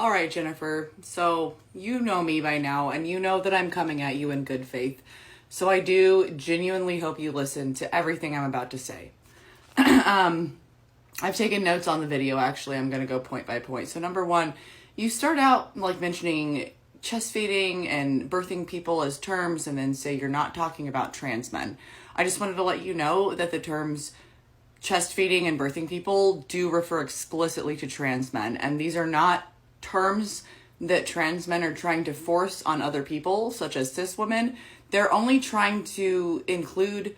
All right, Jennifer. So you know me by now, and you know that I'm coming at you in good faith. So I do genuinely hope you listen to everything I'm about to say. I've taken notes on the video, actually. I'm going to go point by point. So number one, you start out like mentioning chest feeding and birthing people as terms, and then say you're not talking about trans men. I just wanted to let you know that the terms chest feeding and birthing people do refer explicitly to trans men, and these are not terms that trans men are trying to force on other people, such as cis women. They're only trying to include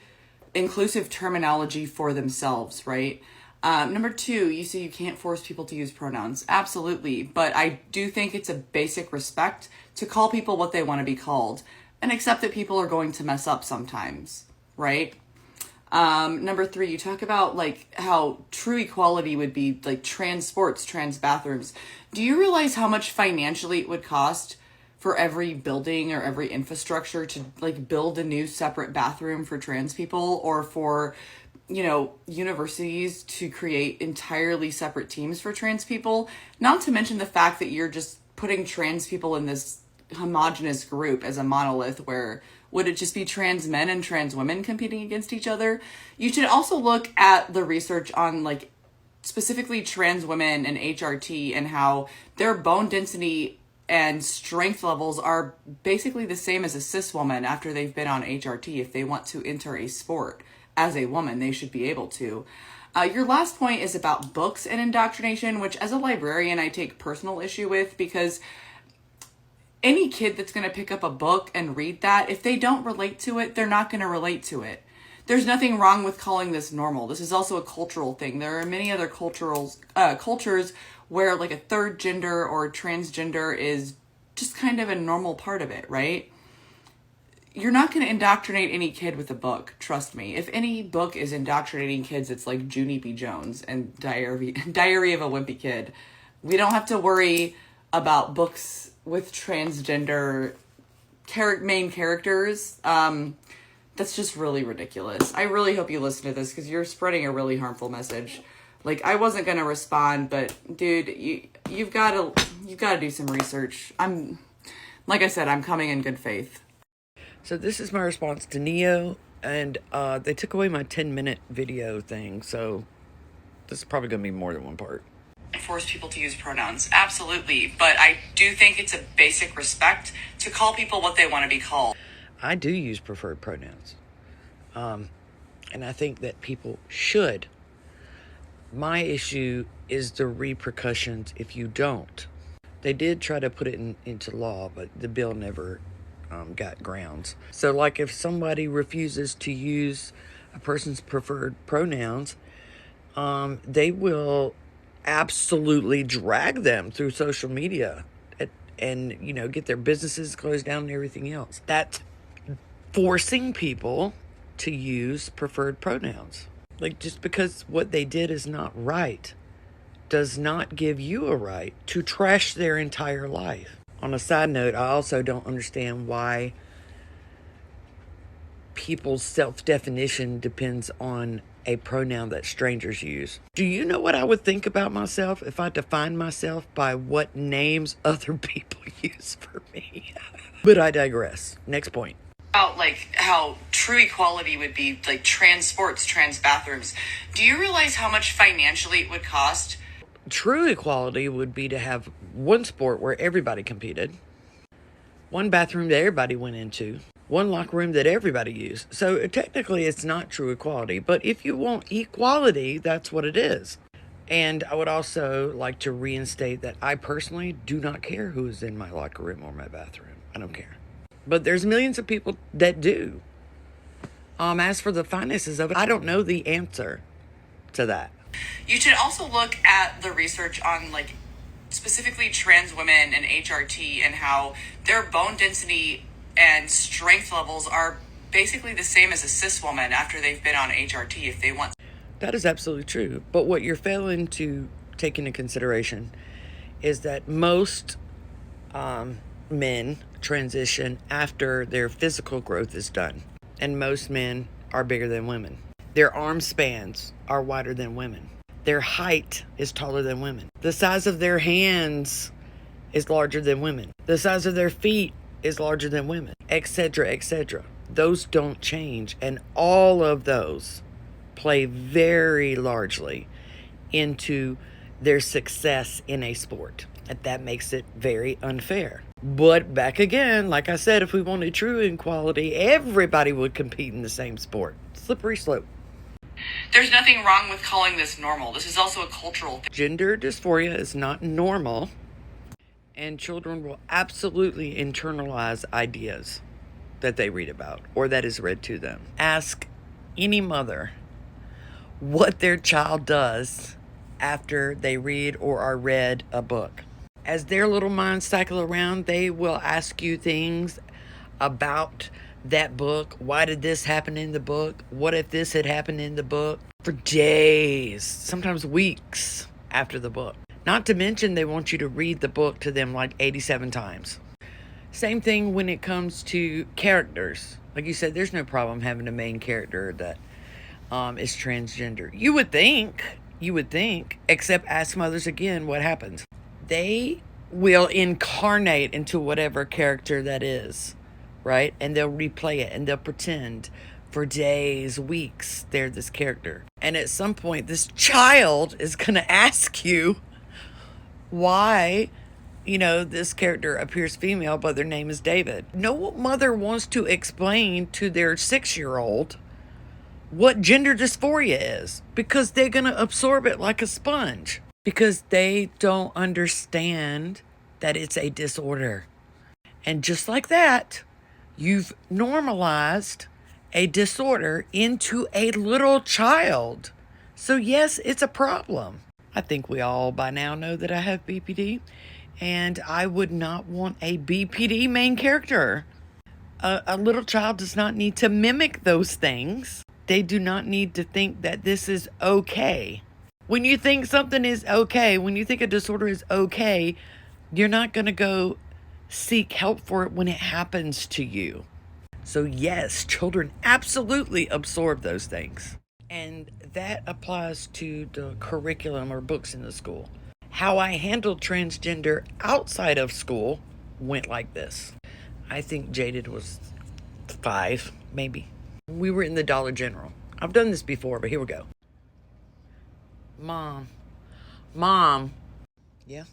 inclusive terminology for themselves, right? Number two, you say you can't force people to use pronouns. Absolutely. But I do think it's a basic respect to call people what they want to be called and accept that people are going to mess up sometimes, right? Number three, you talk about like how true equality would be like trans sports, trans bathrooms. Do you realize how much financially it would cost for every building or every infrastructure to like build a new separate bathroom for trans people, or for, universities to create entirely separate teams for trans people? Not to mention the fact that you're just putting trans people in this homogenous group as a monolith, where would it just be trans men and trans women competing against each other? You should also look at the research on like specifically trans women and HRT, and how their bone density and strength levels are basically the same as a cis woman after they've been on HRT. If they want to enter a sport as a woman, they should be able to. Your last point is about books and indoctrination, which as a librarian, I take personal issue with, because any kid that's going to pick up a book and read that, if they don't relate to it, they're not going to relate to it. There's nothing wrong with calling this normal. This is also a cultural thing. There are many other cultures where like a third gender or transgender is just kind of a normal part of it, right? You're not going to indoctrinate any kid with a book. Trust me. If any book is indoctrinating kids, it's like Junie B. Jones and Diary of a Wimpy Kid. We don't have to worry about books with transgender main characters. That's just really ridiculous. I really hope you listen to this, because you're spreading a really harmful message. Like, I wasn't gonna respond, but dude, you've got to do some research. Like I said, I'm coming in good faith. So this is my response to Neo, and they took away my 10-minute video thing, so this is probably gonna be more than one part. Force people to use pronouns. Absolutely. But I do think it's a basic respect to call people what they want to be called. I do use preferred pronouns. And I think that people should. My issue is the repercussions if you don't. They did try to put it into law, but the bill never got grounds. So like if somebody refuses to use a person's preferred pronouns, they will absolutely drag them through social media and get their businesses closed down and everything else. That's forcing people to use preferred pronouns. Like, just because what they did is not right does not give you a right to trash their entire life. On a side note, I also don't understand why people's self-definition depends on a pronoun that strangers use. Do you know what I would think about myself if I defined myself by what names other people use for me? But I digress. Next point. About like how true equality would be like trans sports, trans bathrooms. Do you realize how much financially it would cost? True equality would be to have one sport where everybody competed, one bathroom that everybody went into, one locker room that everybody used. So technically it's not true equality, but if you want equality, that's what it is. And I would also like to reinstate that I personally do not care who is in my locker room or my bathroom. I don't care. But there's millions of people that do. As for the finances of it, I don't know the answer to that. You should also look at the research on like specifically trans women and HRT, and how their bone density and strength levels are basically the same as a cis woman after they've been on HRT if they want. That is absolutely true. But what you're failing to take into consideration is that most men transition after their physical growth is done. And most men are bigger than women. Their arm spans are wider than women. Their height is taller than women. The size of their hands is larger than women. The size of their feet is larger than women, etc., etc. Those don't change, and all of those play very largely into their success in a sport. And that makes it very unfair. But back again, like I said, if we wanted true equality, everybody would compete in the same sport. Slippery slope. There's nothing wrong with calling this normal. This is also a cultural thing. Gender dysphoria is not normal, and children will absolutely internalize ideas that they read about or that is read to them. Ask any mother what their child does after they read or are read a book. As their little minds cycle around, they will ask you things about that book. Why did this happen in the book? What if this had happened in the book? For days, sometimes weeks after the book. Not to mention, they want you to read the book to them like 87 times. Same thing when it comes to characters. Like you said, there's no problem having a main character that is transgender. You would think, except ask mothers again what happens. They will incarnate into whatever character that is, right? And they'll replay it and they'll pretend for days, weeks, they're this character. And at some point, this child is going to ask you why, this character appears female, but their name is David. No mother wants to explain to their 6-year-old what gender dysphoria is, because they're going to absorb it like a sponge, because they don't understand that it's a disorder. And just like that, you've normalized a disorder into a little child. So yes, it's a problem. I think we all by now know that I have BPD, and I would not want a BPD main character. A little child does not need to mimic those things. They do not need to think that this is okay. When you think something is okay, when you think a disorder is okay, you're not going to go seek help for it when it happens to you. So yes, children absolutely absorb those things. And that applies to the curriculum or books in the school. How I handled transgender outside of school went like this. I think Jaded was 5, maybe. We were in the Dollar General. I've done this before, but here we go. Mom. Yeah?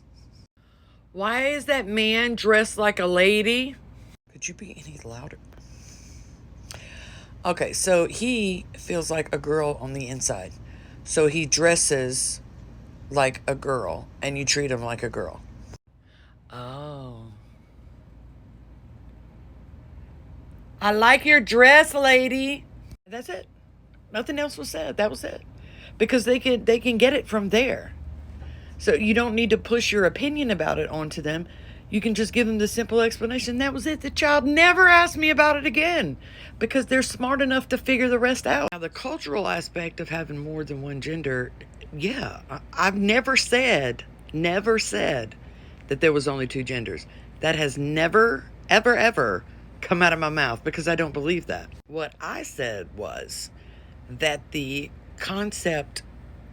Why is that man dressed like a lady? Could you be any louder? Okay, so he feels like a girl on the inside. So he dresses like a girl, and you treat him like a girl. Oh. I like your dress, lady. That's it. Nothing else was said. That was it. Because they can get it from there. So you don't need to push your opinion about it onto them. You can just give them the simple explanation. That was it. The child never asked me about it again, because they're smart enough to figure the rest out. Now, the cultural aspect of having more than one gender, yeah, I've never said that there was only 2 genders. That has never, ever, ever come out of my mouth, because I don't believe that. What I said was that the concept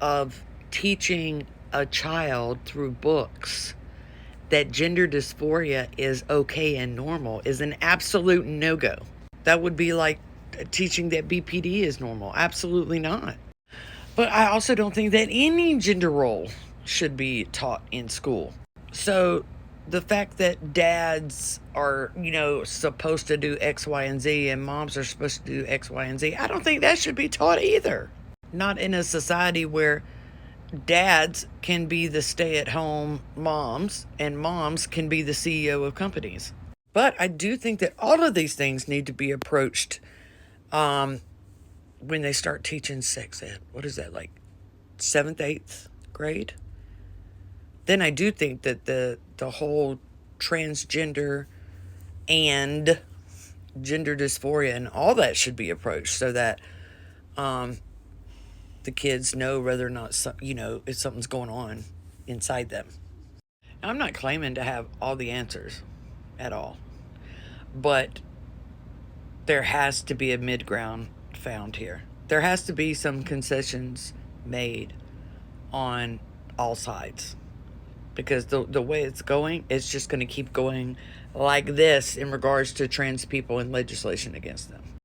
of teaching a child through books that gender dysphoria is okay and normal is an absolute no-go. That would be like teaching that BPD is normal. Absolutely not. But I also don't think that any gender role should be taught in school. So the fact that dads are, supposed to do X, Y, and Z, and moms are supposed to do X, Y, and Z, I don't think that should be taught either. Not in a society where dads can be the stay-at-home moms and moms can be the CEO of companies. But I do think that all of these things need to be approached when they start teaching sex ed. What is that, like 7th, 8th grade? Then I do think that the whole transgender and gender dysphoria and all that should be approached, so that the kids know whether or not, if something's going on inside them. Now, I'm not claiming to have all the answers at all, but there has to be a mid-ground found here. There has to be some concessions made on all sides. because the way it's going, it's just going to keep going like this in regards to trans people and legislation against them.